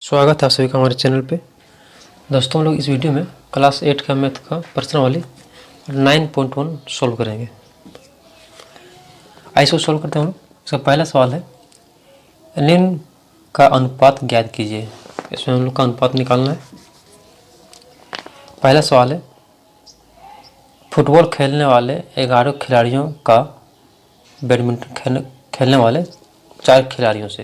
स्वागत है आप सभी का हमारे चैनल पे। दोस्तों हम लोग इस वीडियो में क्लास 8 का मैथ का प्रश्नावली 9.1 सॉल्व करेंगे। आइए इसको सॉल्व करते हैं हम लोग। इसका पहला सवाल है निम्न का अनुपात ज्ञात कीजिए। इसमें हम लोग का अनुपात निकालना है। पहला सवाल है फुटबॉल खेलने वाले 11 खिलाड़ियों का बैडमिंटन खेलने वाले 4 खिलाड़ियों से,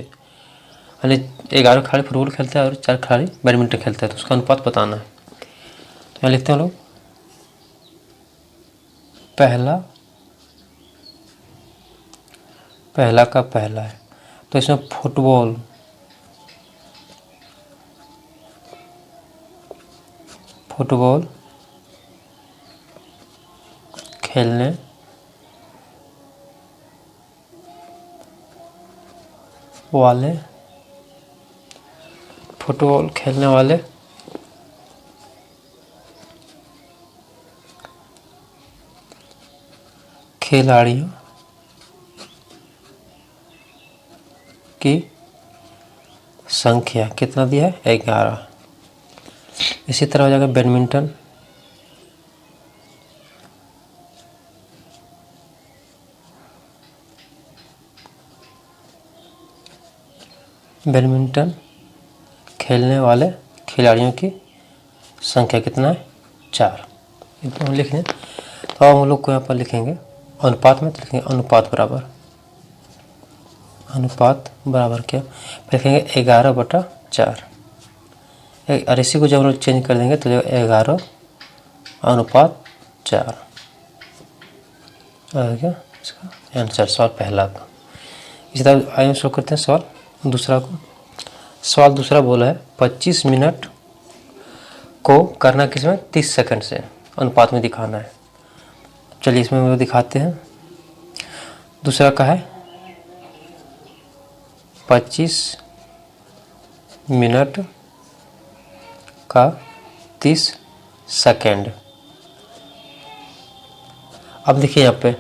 यानी 11 खिलाड़ी फुटबॉल खेलते हैं और 4 खिलाड़ी बैडमिंटन खेलते हैं, तो उसका अनुपात बताना है। तो यहाँ लिखते हैं लोग पहला का पहला है, तो इसमें फुटबॉल खेलने वाले खिलाड़ियों की संख्या कितना दिया है 11। इसी तरह हो जाएगा बैडमिंटन खेलने वाले खिलाड़ियों की संख्या कितना है 4। इतना हम लिख लें। तो अब हम लोग को यहाँ पर लिखेंगे अनुपात में, तो लिखेंगे अनुपात बराबर क्या लिखेंगे 11/4। और इसी को जब हम लोग चेंज कर देंगे तो 11/4 क्या इसका आंसर सवाल पहला का। इसी तरह आइए शुरू करते हैं सवाल दूसरा को। सवाल दूसरा बोला है 25 मिनट को करना किसमें 30 सेकंड से अनुपात में दिखाना है। चलिए इसमें हम लोग दिखाते हैं। दूसरा का है 25 मिनट का 30 सेकंड। अब देखिए यहाँ पे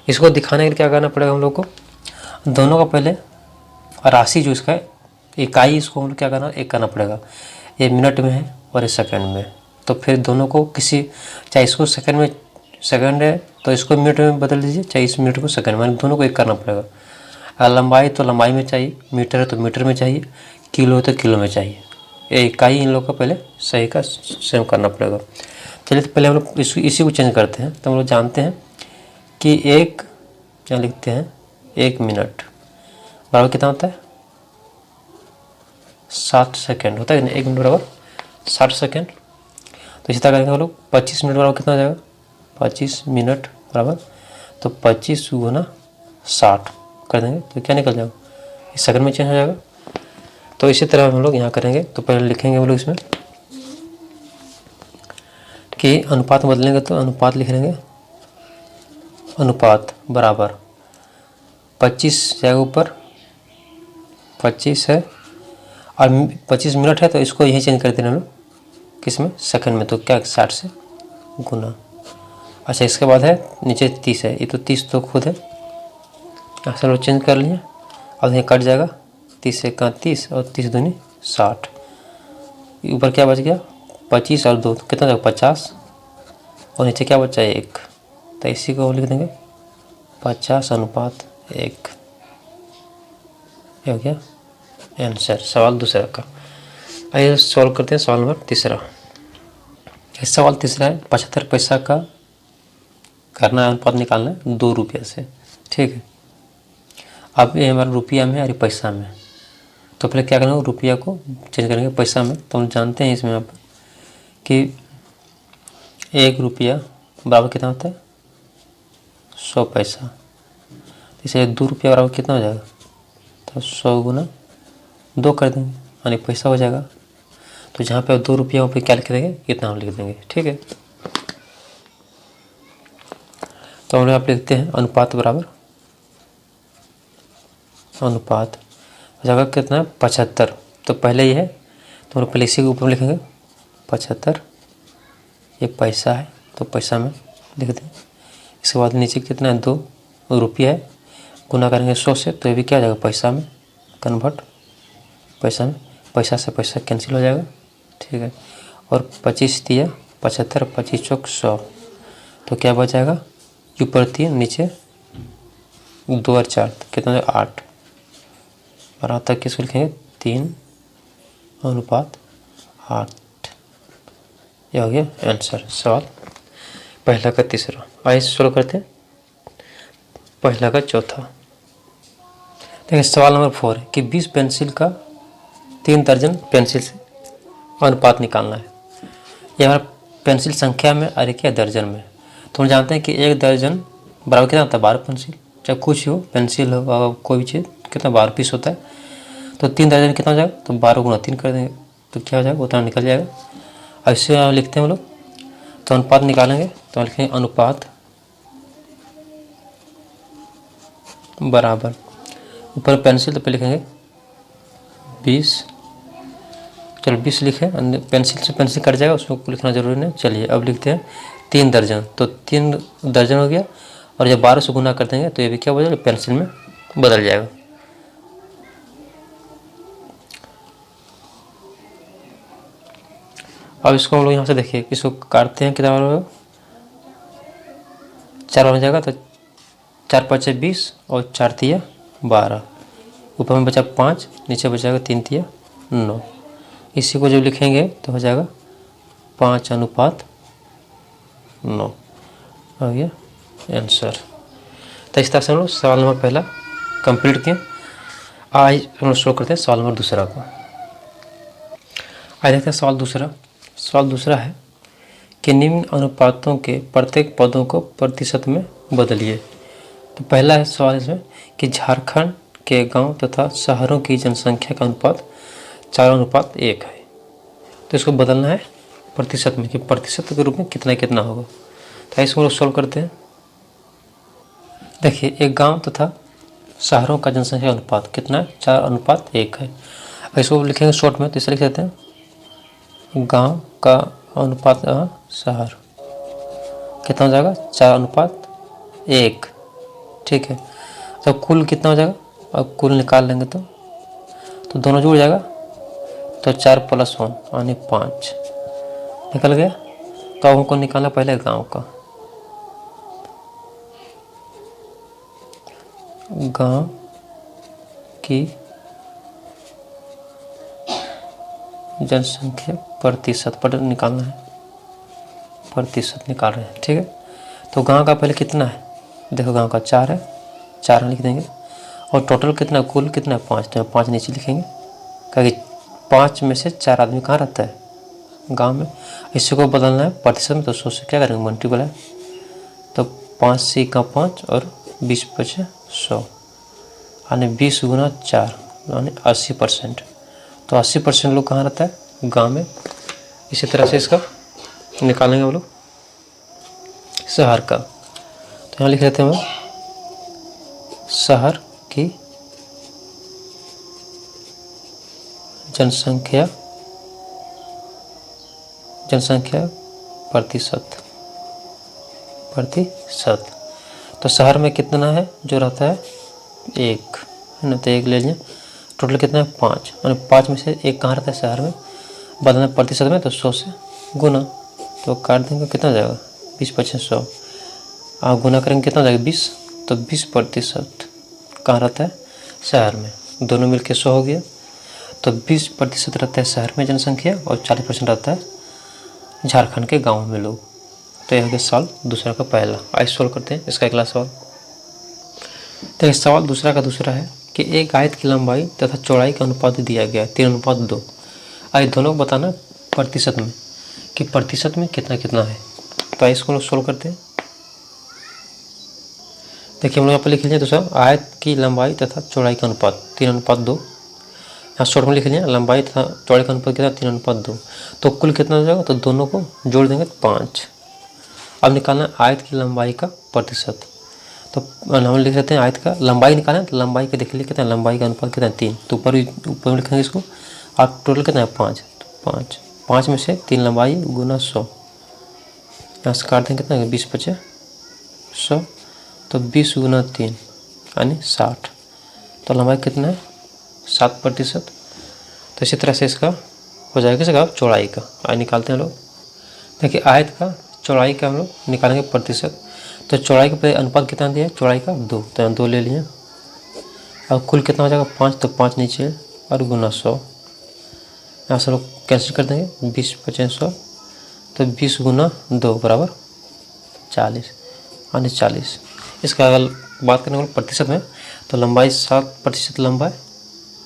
इसको दिखाने के लिए क्या करना पड़ेगा हम लोग को, दोनों का पहले राशि जो इसका है इकाई, इसको हम लोग क्या करना एक करना पड़ेगा। ये मिनट में है और ये सेकंड में, तो फिर दोनों को किसी चाहे इसको सेकंड है तो इसको मिनट में बदल दीजिए, चाहे इस मिनट को सेकंड में, दोनों को एक करना पड़ेगा। अगर लंबाई तो लंबाई में चाहिए, मीटर है तो मीटर में चाहिए, किलो है तो किलो में चाहिए। ये इकाई इन लोग का पहले सही का सेम करना पड़ेगा। चलिए तो पहले हम लोग इसी को चेंज करते हैं। तो हम लोग जानते हैं कि एक क्या लिखते हैं 1 मिनट बराबर कितना होता है 60 सेकेंड होता है ना। 1 मिनट बराबर 60 सेकेंड। तो इसी तरह करेंगे हम लोग 25 मिनट बराबर कितना हो जाएगा 25 मिनट बराबर, तो 25 गुना 60 कर देंगे तो क्या निकल जाएगा इस सेकंड में चेंज हो जाएगा। तो इसी तरह हम लोग यहाँ करेंगे। तो पहले लिखेंगे हम लोग इसमें कि अनुपात में बदलेंगे, तो अनुपात लिख लेंगे अनुपात बराबर 25 जाएगा ऊपर 25 है और 25 मिनट है, तो इसको यही चेंज कर देना हम लोग किसमें सेकंड में, तो क्या 60 से गुना। अच्छा इसके बाद है नीचे 30 है, ये तो 30 तो खुद है, ऐसा लोग चेंज कर लिए। अब यहाँ कट जाएगा 30 से 31 और 30 दूनी 60। ऊपर क्या बच गया 25 और 2 तो कितना जाएगा 50 और नीचे क्या बचा 1, तो इसी को लिख देंगे 50/1। हो गया आंसर सवाल दूसरा का। आइए सॉल्व करते हैं सवाल नंबर तीसरा। इस सवाल तीसरा है 75 पैसा का करना है अनुपात निकालना है 2 रुपये से। ठीक है, अब ये हमारा रुपया में और पैसा में, तो पहले क्या करना है रुपया को चेंज करेंगे पैसा में। तो हम जानते हैं इसमें आप कि 1 रुपया बराबर कितना होता है 100 पैसा। इसे 2 रुपया बराबर कितना हो जाएगा, तो 100 गुना 2 कर देंगे यानी पैसा हो जाएगा। तो जहाँ पे 2 रुपया वहाँ पे क्या लिख देंगे कितना हम लिख देंगे। ठीक है, तो हम आप लिखते हैं अनुपात बराबर अनुपात हो जाएगा कितना 75। तो पहले ये है तो हम पहले इसी के ऊपर लिखेंगे 75, ये पैसा है तो पैसा में लिख दें। इसके बाद नीचे कितना है 2 रुपया है, गुना करेंगे 100 से, तो ये भी क्या हो जाएगा पैसा में कन्वर्ट पैसा में पैसा से पैसा कैंसिल हो जाएगा, ठीक है। और 25 दिया 75, 25 चौक 100, तो क्या बच जाएगा, ऊपर 3 नीचे 2 और 4 कितना हो जाएगा 8, और यहाँ तक किसको लिखेंगे 3:8। यह हो गया आंसर सवाल पहला का तीसरा। आइए शुरू करते हैं पहला का चौथा। देखिए सवाल नंबर 4 है कि 20 पेंसिल का 3 दर्जन पेंसिल से अनुपात निकालना है। यह हमारा पेंसिल संख्या में और एक दर्जन में। तो हम जानते हैं कि एक दर्जन बराबर कितना होता है 12 पेंसिल, चाहे कुछ हो पेंसिल हो कोई भी चीज़ कितना 12 पीस होता है। तो 3 दर्जन कितना हो जाएगा, तो 12 गुणा 3 कर देंगे तो क्या हो जाएगा उतना निकल जाएगा। ऐसे लिखते हैं हम लोग, तो अनुपात निकालेंगे तो लिखेंगे अनुपात बराबर, ऊपर पेंसिल तो पे लिखेंगे 20, चलो 20 लिखे, पेंसिल से पेंसिल कट जाएगा उसमें लिखना जरूरी नहीं। चलिए अब लिखते हैं 3 दर्जन, तो 3 दर्जन हो गया, और जब 12 से गुना कर देंगे तो ये भी क्या हो जाएगा पेंसिल में बदल जाएगा। अब इसको हम लोग यहाँ से देखिए, इसको काटते हैं कितना होगा 4 हो जाएगा, तो 4 5 20 और 4 3 12, ऊपर में बचा 5, नीचे बचाएगा 3 3 9। इसी को जब लिखेंगे तो हो जाएगा 5:9 हो गया आंसर। तो इस तरह से हम लोग सवाल नंबर पहला कंप्लीट किए। आज हम लोग शुरू करते हैं सवाल नंबर दूसरा को। आज देखते हैं सवाल दूसरा। सवाल दूसरा है कि निम्न अनुपातों के प्रत्येक पदों को प्रतिशत में बदलिए। तो पहला है सवाल इसमें कि झारखंड के गांव तथा शहरों की जनसंख्या का अनुपात 4:1 है। तो इसको बदलना है प्रतिशत में कि प्रतिशत के रूप में कितना कितना होगा। तो इसको लोग सॉल्व करते हैं। देखिए एक गांव तथा शहरों का जनसंख्या अनुपात कितना है 4:1 है। इसको लिखेंगे शॉर्ट में, तो इसे लिख देते हैं गांव का अनुपात शहर कितना हो जाएगा 4:1, ठीक है। तो कुल कितना हो जाएगा, अब कुल निकाल लेंगे तो दोनों जुड़ जाएगा, तो 4 + 1 यानी 5 निकल गया। तो हमको निकालना पहले गांव का, गांव की जनसंख्या प्रतिशत पर निकालना है, प्रतिशत निकाल रहे हैं, ठीक है। तो गांव का पहले कितना है, देखो गांव का 4 है, 4 लिख देंगे, और टोटल कितना कुल कितना है 5, तो 5 नीचे लिखेंगे, क्योंकि 5 में से 4 आदमी कहाँ रहता है गांव में। इसी को बदलना है प्रतिशत में, तो 100 से क्या करेंगे मल्टीपल है, तो 5 से 5 और 20 × 100 यानी 20 × 4 यानी 80%। तो 80% लोग कहाँ रहता है गांव में। इसी तरह से इसका निकालेंगे हम लोग शहर का, तो यहाँ लिख लेते हैं हम शहर की जनसंख्या प्रतिशत। तो शहर में कितना है जो रहता है 1 है ना, तो 1 ले लें। टोटल कितना है 5, यानी 5 में से 1 कहाँ रहता है शहर में, बदलना प्रतिशत में, तो 100 से गुना, तो काट देंगे कितना जाएगा 20 × 100, आप गुना करेंगे कितना जाएगा 20, तो 20% कहाँ रहता है शहर में, दोनों मिलके 100 हो गया। तो 20% रहता है शहर में जनसंख्या और 40% रहता है झारखंड के गाँव में लोग। तो यह हो गया सवाल दूसरा का पहला। आइए सॉल्व करते हैं इसका अगला सवाल। तो इस सवाल दूसरा का दूसरा है कि एक आयत की लंबाई तथा चौड़ाई का अनुपात दिया गया है 3:2। आइए दोनों को बताना प्रतिशत में कि प्रतिशत में कितना कितना है। तो आइए इसको लोग सॉल्व करते हैं। देखिए हम लोग यहाँ पर लिख लीजिए दूसरा आयत की लंबाई तथा चौड़ाई का अनुपात 3:2। यहाँ शॉर्ट में लिख लीजिए लंबाई तथा चौड़ाई का अनुपात कितना 3:2। तो कुल कितना हो जाएगा, तो दोनों को जोड़ देंगे 5। अब निकालना आयत की लंबाई का प्रतिशत, तो हम लिख लेते हैं आयत का लंबाई निकालें, तो लंबाई के देख लीजिए कितना लंबाई का अनुपात कितना 3, तो ऊपर में लिखेंगे इसको। आप टोटल कितना है 5, तो 5 में से 3 लंबाई गुना 100, यहाँ से काट देंगे कितना 20 × 100, तो 20 × 3 यानी 60। तो लंबाई कितना है 7%। तो इसी तरह से इसका हो जाएगा किसका, चौड़ाई का। आय निकालते हैं हम लोग। देखिए आयत का चौड़ाई का हम लोग निकालेंगे प्रतिशत। तो चौड़ाई का अनुपात कितना दिया है, चौड़ाई का 2, तो यहाँ 2 ले लिए। और कुल कितना हो जाएगा 5, तो 5 नीचे और गुना 100। यहाँ से लोग कैंसिल कर देंगे, 20 25 100, तो 20 गुना 2 बराबर 40 यानी 40। इसका अगर बात करने वाले प्रतिशत में, तो लंबाई 7% लंबा है,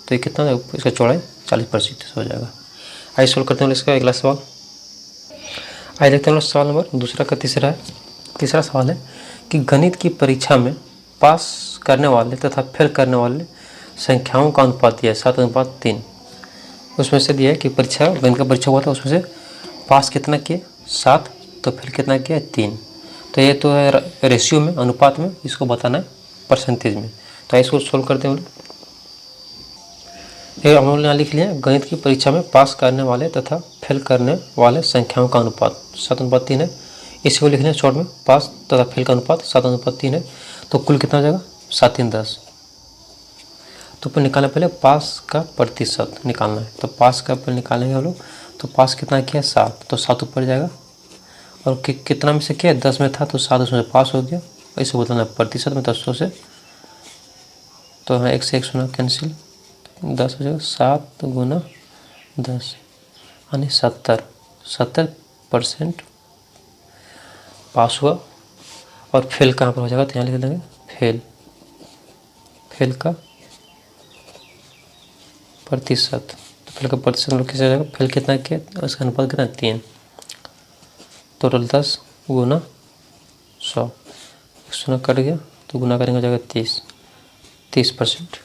तो ये कितना है, इसका चौड़ाई 40% हो जाएगा। आइए सोल्व करते हैं इसका अगला सवाल। आइए देखते हैं सवाल नंबर दूसरा का तीसरा है। तीसरा सवाल है कि गणित की परीक्षा में पास करने वाले तथा फेल करने वाले संख्याओं का अनुपात दिया है 7:3। उसमें से दिया है कि परीक्षा, गणित का परीक्षा हुआ था, उसमें से पास कितना किए 7, तो फेल कितना किया 3। तो ये तो है रेशियो में, अनुपात में, इसको बताना है परसेंटेज में। तो इसको सोल्व करते हैं। ये हम लोगों ने यहाँ लिख लिया, गणित की परीक्षा में पास करने वाले तथा फेल करने वाले संख्याओं का अनुपात 7:3 है। इसी को लिख लें शॉर्ट में, पास तथा फेल का अनुपात 7:3 है। तो कुल कितना हो जाएगा 7 3 10। तो पर निकालना, पहले पास का प्रतिशत निकालना है। तो पास का पहले निकालेंगे हम लोग। तो पास कितना किया 7, तो 7 ऊपर जाएगा। और कितना में से किया 10 में था, तो 7 उसमें से पास हो गया। इसे बताना प्रतिशत में, तो 100 से, तो यहाँ 1 से 1 शून्य कैंसिल, 10 हो जाएगा। 7 गुना 10 यानी 70% पास हुआ। और फेल कहाँ पर हो जाएगा, तो यहाँ लिख देंगे फेल का प्रतिशत। तो फेल का प्रतिशत लोग कैसे हो जाएगा, फेल कितना किया, उसका अनुपात कितना 3, टोटल 10 गुना 100, 100 कट गया, तो गुना करेंगे हो जाएगा 30%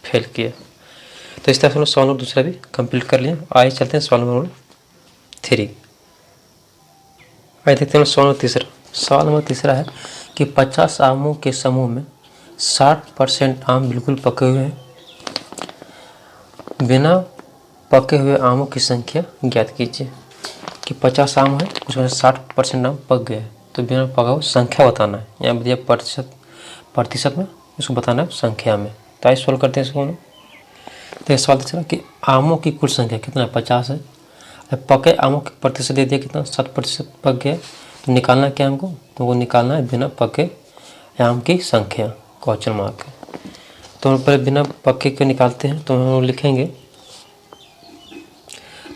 फेल किया। तो इस तरह से हम लोग सवाल नंबर दूसरा भी कंप्लीट कर लिए। आइए चलते हैं सवाल नंबर 3। आइए देखते हैं सवाल नंबर तीसरा। सवाल नंबर तीसरा है कि 50 आमों के समूह में 60% आम बिल्कुल पके हुए हैं। बिना पके हुए आमों की संख्या ज्ञात कीजिए। कि 50 आम है, उसमें 60% आम पक गए हैं, तो बिना पका हुआ संख्या बताना है। यहाँ दिया प्रतिशत में, इसको बताना है संख्या में। तो आइए सॉल्व करते हैं इसको। तो सवाल तीसरा कि आमों की कुल संख्या कितना है 50 है। पके आमों के प्रतिशत दे दिया कितना 60% पक गया। तो निकालना क्या हमको, तो वो निकालना है बिना पके आम की संख्या, क्वेश्चन मार्क। तो हम पहले बिना पके के निकालते हैं। तो हम लिखेंगे,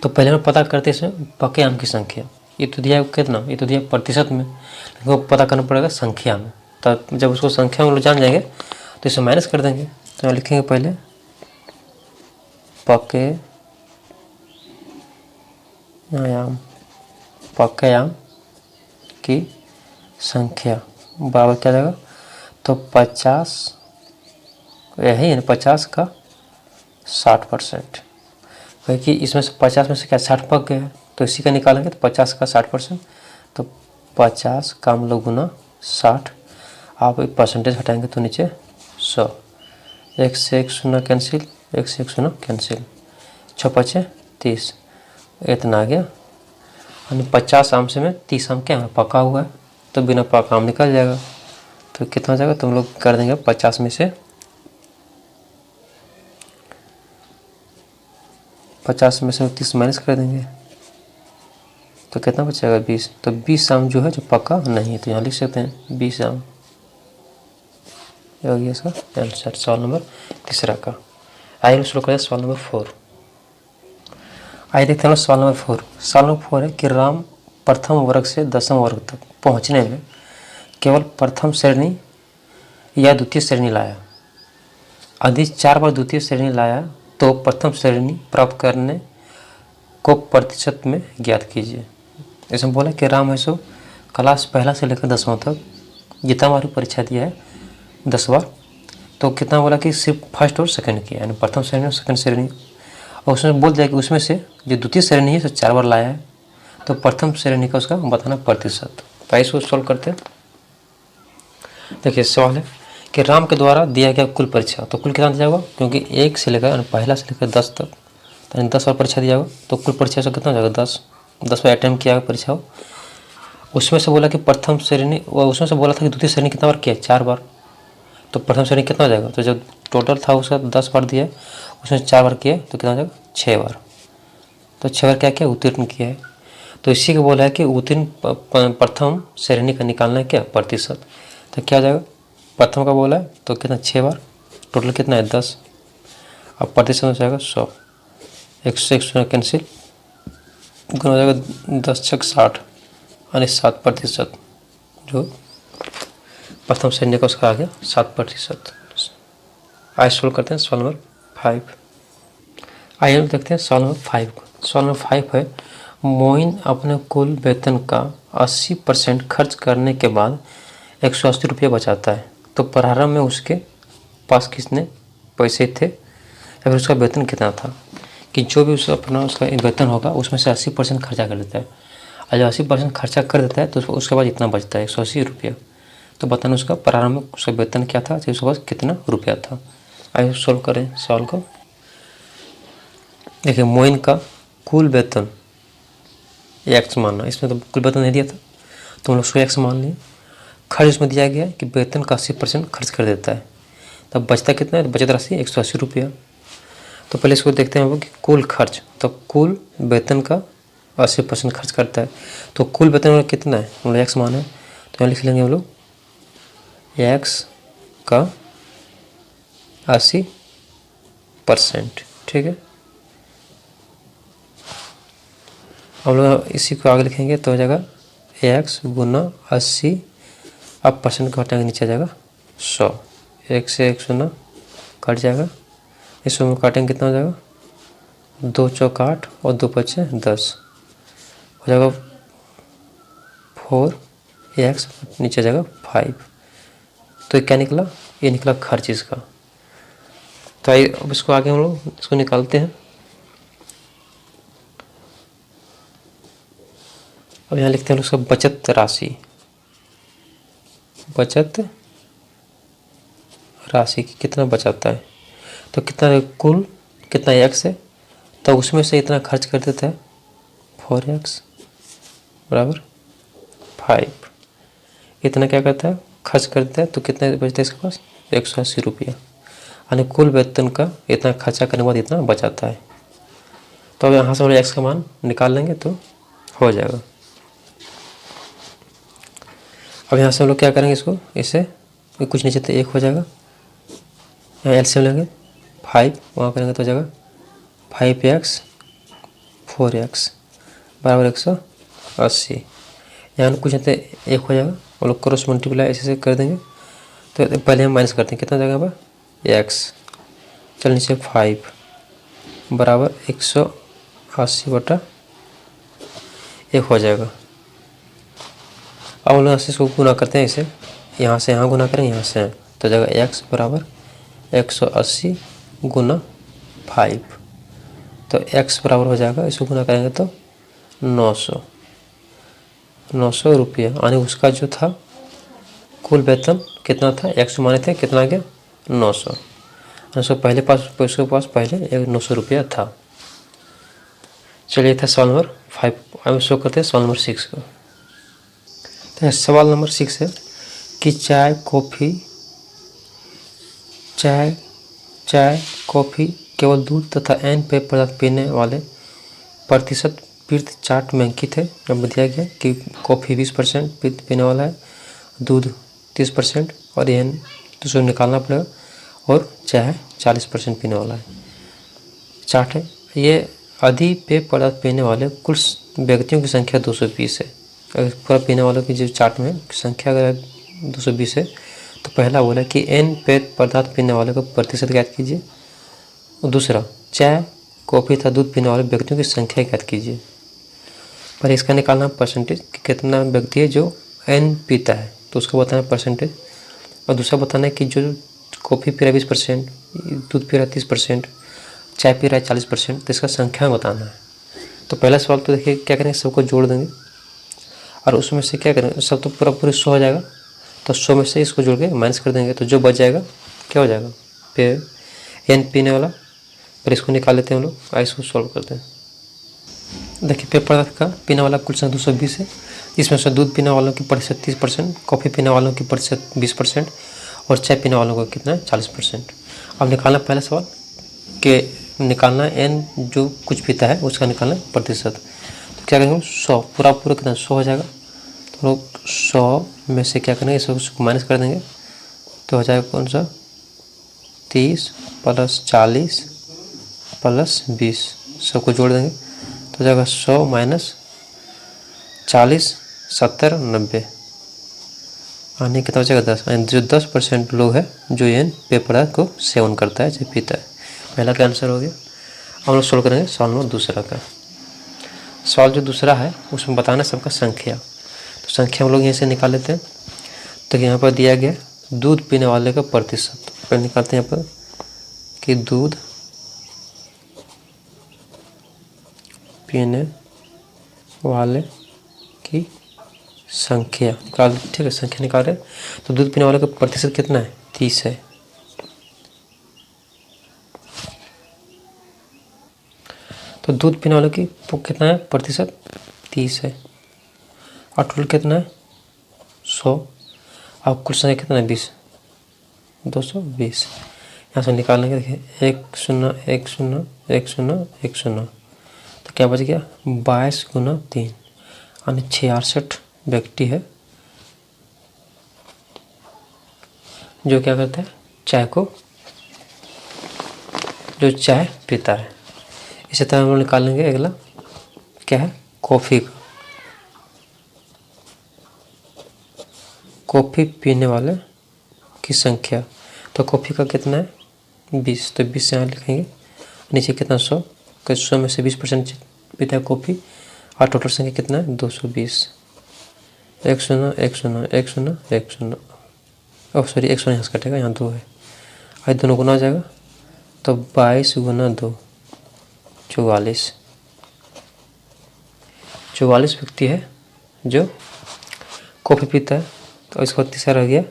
तो पहले हम पता करते हैं इसमें पके आम की संख्या। ये तो दिया कितना, ये तो दिया प्रतिशत में, वो पता करना पड़ेगा संख्या में। तब जब उसको संख्या में लोग जान जाएंगे तो इसे माइनस कर देंगे। तो लिखेंगे पहले पके आम की संख्या बराबर क्या जाएगा, तो 50, यही है 50 का 60%, क्योंकि इसमें से 50 में से क्या 60 पक गया है, तो इसी का निकालेंगे। तो 50 का 60%, तो 50 का हम लोग गुना 60, आप एक परसेंटेज हटाएंगे तो नीचे 100, 1 से 1 शून्य कैंसिल, 1 से 1 शून्य कैंसिल, 6 5 30, इतना आ गया। यानी 50 आम से में 30 आम क्या है पका हुआ है, तो बिना पका आम निकल जाएगा। तो कितना हो जाएगा, तुम लोग कर देंगे 50 में से 30 माइनस कर देंगे, तो कितना बचेगा 20। तो 20 आम जो है जो पका नहीं है, तो यहाँ लिख सकते हैं 20 आम। ये हो गया इसका आंसर सवाल नंबर तीसरा का। आइए शुरू करें सवाल नंबर 4। आइए देखते हैं सवाल नंबर 4। सवाल नंबर 4 है कि राम प्रथम वर्ग से दसम वर्ग तक पहुंचने में केवल प्रथम श्रेणी या द्वितीय श्रेणी लाया। यदि 4 बार द्वितीय श्रेणी लाया तो प्रथम श्रेणी प्राप्त करने को प्रतिशत में ज्ञात कीजिए। इसमें बोला कि राम है सो क्लास पहला से लेकर 10वां तक जितना बार परीक्षा दिया है 10 बार, तो कितना बोला कि सिर्फ फर्स्ट और सेकंड किया, यानी प्रथम श्रेणी और सेकंड श्रेणी। और उसमें बोल दिया कि उसमें से जो द्वितीय श्रेणी है 4 बार लाया है, तो प्रथम श्रेणी का उसका बताना प्रतिशत। तो इसको सॉल्व करते हैं। देखिए सवाल है कि राम के द्वारा दिया गया कुल परीक्षा, तो कुल कितना दिया होगा, क्योंकि 1 से लेकर पहला से लेकर 10 तक, यानी 10 बार परीक्षा दिया होगा, तो कुल परीक्षा से कितना हो जाएगा 10 बार अटैम्प्ट किया होगा परीक्षा हो। उसमें से बोला कि प्रथम श्रेणी, उसमें से बोला था कि द्वितीय श्रेणी कितना बार किया 4 बार, तो प्रथम श्रेणी कितना हो जाएगा, तो जब टोटल था उसका 10 बार दिया, उसमें 4 बार किया तो कितना हो जाएगा 6 बार। तो 6 बार क्या किया, उत्तीर्ण किया है। तो इसी को बोला है कि उत्तीर्ण प्रथम श्रेणी का निकालना है क्या, प्रतिशत। तो क्या हो जाएगा, प्रथम का बोला है तो कितना 6 बार, टोटल कितना है 10। अब प्रतिशत हो जाएगा 100, 100 कैंसिल, गुना हो जाएगा 10 छक 60 यानी 7%, जो प्रथम श्रेणी का उसका आ गया 7%। आइए सोल्व करते हैं सवाल नंबर 5। आइए हम देखते हैं सवाल नंबर 5 को। सवाल नंबर 5 है, मोइन अपने कुल वेतन का 80% खर्च करने के बाद 180 रुपये बचाता है। तो प्रारंभ में उसके पास कितने पैसे थे या फिर उसका वेतन कितना था, कि जो भी उसका वेतन होगा उसमें से 80% खर्चा कर देता है। और जब 80% खर्चा कर देता है तो उसके बाद इतना बचता है 180 रुपया। तो बताना उसका प्रारंभ में उसका वेतन क्या था, तो उसके पास कितना रुपया था। आइए सोल्व करें सवाल को। देखिए मोइन का कुल वेतन एक्स मानना, इसमें तो कुल वेतन नहीं दिया था तो हम लोग उसको एक्स मान लिए। खर्च उसमें दिया गया है कि वेतन का 80% खर्च कर देता है, तब बचता कितना है, बचत राशि 180 रुपया। तो पहले इसको देखते हैं हम लोग कि कुल खर्च, तो कुल वेतन का 80% खर्च करता है। तो कुल वेतन कितना है, हम लोग एक्स मान है तो यहाँ लिख लेंगे हम लोग एक्स का 80%। ठीक है, हम लोग इसी को आगे लिखेंगे तो हो जाएगा एक्स गुना 80, अब परसेंट को हटाएंगे नीचे आ जाएगा 100, 1 से 1 शून्य कट जाएगा, इसमें हम काटेंगे कितना हो जाएगा 2 चौक 8 और 2 पचे 10 हो जाएगा 4x, नीचे जाएगा 5। तो ये क्या निकला, ये निकला खर्च इसका। तो आइए अब इसको आगे हम लोग इसको निकालते हैं। अब यहाँ लिखते हैं उसका बचत राशि, बचत राशि कितना बचाता है। तो कितना कुल कितना एक्स है, तो उसमें से इतना खर्च कर देता है 4x बराबर 5। इतना क्या करता है, खर्च कर देता है। तो कितना बचता है इसके पास 180 रुपया, यानी कुल वेतन का इतना खर्चा करने के बाद इतना बचाता है। तो अब यहाँ से हम एक्स का मान निकाल लेंगे तो हो जाएगा। अब यहाँ से हम लोग क्या करेंगे, इसको इसे कुछ नीचे तो 1 हो जाएगा, यहाँ एलसीएम लेंगे 5, वहाँ करेंगे तो हो जाएगा 5x 4x बराबर 180। यहाँ कुछ नहीं तो 1 हो जाएगा, हम लोग क्रॉस मल्टीप्लाई ऐसे कर देंगे। तो पहले हम माइनस करते हैं, कितना जाएगा यहाँ x, चल नीचे 5 बराबर 180/1 हो जाएगा। अब हम लोग इसको गुना करते हैं, इसे यहाँ से यहाँ गुना करेंगे, यहाँ से यहाँ, तो जाएगा x बराबर 180 गुना 5। तो x बराबर हो जाएगा, इसको गुना करेंगे तो 900 रुपया, यानी उसका जो था कुल वेतन कितना था, x माने थे कितना आ गया 900 पहले पास उसके पास पहले 900 रुपया था। चलिए था सवाल नंबर 5। हम शो करते हैं सवाल नंबर 6 को। तो सवाल नंबर 6 है कि चाय कॉफ़ी केवल दूध तथा एन पेय पदार्थ पीने वाले प्रतिशत पीत चार्ट में अंकित है। अब दिया गया कि कॉफ़ी 20% पीने वाला है, दूध 30% और एन तो उसको निकालना पड़ेगा, और चाय 40% पीने वाला है। चार्ट है ये। अधिक पेय पदार्थ पीने वाले कुल व्यक्तियों की संख्या 220 है। अगर पूरा पीने वालों की जो चार्ट में संख्या अगर 220 है तो पहला बोला कि एन पेय पदार्थ पीने वाले को प्रतिशत ज्ञात कीजिए, और दूसरा चाय कॉफ़ी तथा दूध पीने वाले व्यक्तियों की संख्या ज्ञात कीजिए। पर इसका निकालना परसेंटेज कि कितना व्यक्ति है जो एन पीता है तो उसको बताना परसेंटेज, और दूसरा बताना है कि जो कॉफ़ी पी रहा है 20%, दूध पी रहा है 30%, चाय पी रहा है 40%, तो इसका संख्या बताना है। तो पहला सवाल तो देखिए क्या करेंगे, सबको जोड़ देंगे और उसमें से क्या करेंगे, सब तो पूरा 100 हो जाएगा, तो 100 में से इसको जोड़ के माइनस कर देंगे, तो जो बच जाएगा क्या हो जाएगा एन पीने वाला। फिर इसको निकाल लेते हैं हम लोग, आइए इसको सॉल्व करते हैं। देखिए पेय पदार्थ का पीने वाला कुल संख्या 220 है, इसमें से दूध पीने वालों की प्रतिशत 30%, कॉफ़ी पीने वालों की प्रतिशत 20% और चाय पीने वालों को कितना है 40%। अब निकालना पहला सवाल के निकालना है, एन जो कुछ पीता है उसका निकालना है प्रतिशत। तो क्या करेंगे 100 पूरा कितना 100 हो जाएगा। तो लोग 100 में से क्या करेंगे इसको माइनस कर देंगे तो हो जाएगा कौन सा 30 + 40 + 20 सबको जोड़ देंगे तो हो जाएगा 100 - 40 70 90 आने कितना बचेगा 10। जो 10% लोग हैं जो ये पेय पदार्थ को सेवन करता है चाहे पीता है। पहला का आंसर हो गया। हम लोग सोल्व करेंगे सवाल नंबर दूसरा का। सवाल जो दूसरा है उसमें बताना सबका संख्या। तो संख्या हम लोग यहाँ से निकाल लेते हैं। तो यहाँ पर दिया गया दूध पीने वाले का प्रतिशत। फिर निकालते हैं यहाँ पर कि दूध पीने वाले की संख्या निकाल। ठीक है, संख्या निकाल रहे। तो दूध पीने वाले का प्रतिशत कितना है 30 है। तो दूध पीने वाले की कितना है प्रतिशत 30 है और टोटल कितना है 100। अब कुल संख्या कितना है 20 220। यहाँ से निकालेंगे देखिए 1 0 1 0 1 0 1 0 तो क्या बच गया 22 × 3 यानी 66 व्यक्ति है जो क्या करता है चाय पीता है। इसी तरह हम लोग निकाल लेंगे अगला क्या है कॉफ़ी का। कॉफ़ी पीने वाले की संख्या। तो कॉफ़ी का कितना है 20 तो 20 से यहाँ लिखेंगे नीचे कितना 100 100 में से 20% पीता है कॉफ़ी और टोटल संख्या कितना है 220। 1 0 1 0 1 0 1 0 सॉरी 100 यहाँ से कटेगा यहाँ 2 है और दोनों गुना हो जाएगा तो 22 × 2 44 व्यक्ति है जो कॉफ़ी पीता है। तो इसका तीसरा हो गया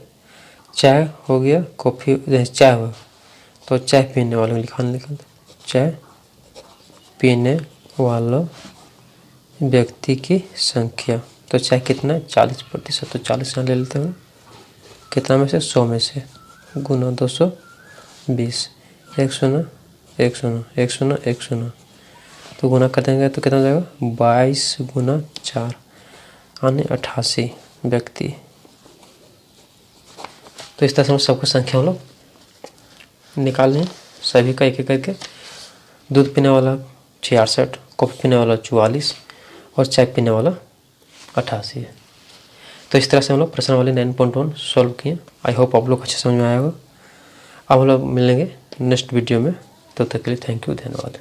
चाय हो गया कॉफ़ी चाय हो तो चाय पीने वालों लिखा चाय पीने वालों व्यक्ति की संख्या। तो चाय कितना है 40%। तो 40 यहाँ ले लेते हैं कितना में से 100 में से गुना 220 1 0 1 0 1 0 1 0 तो गुना कर देंगे तो कितना हो जाएगा 22 × 4 यानी 88 व्यक्ति। तो इस तरह से हम सबको संख्या हम लोग निकाल लें सभी का एक एक करके। दूध पीने वाला 66 कॉफ़ी पीने वाला 44 और चाय पीने वाला 88 है। तो इस तरह से हम लोग प्रश्न वाले 9.1 सॉल्व किए। आई होप आप लोग अच्छे समझ में आया होगा। अब हम लोग मिलेंगे नेक्स्ट वीडियो में। तब तक के लिए थैंक यू धन्यवाद।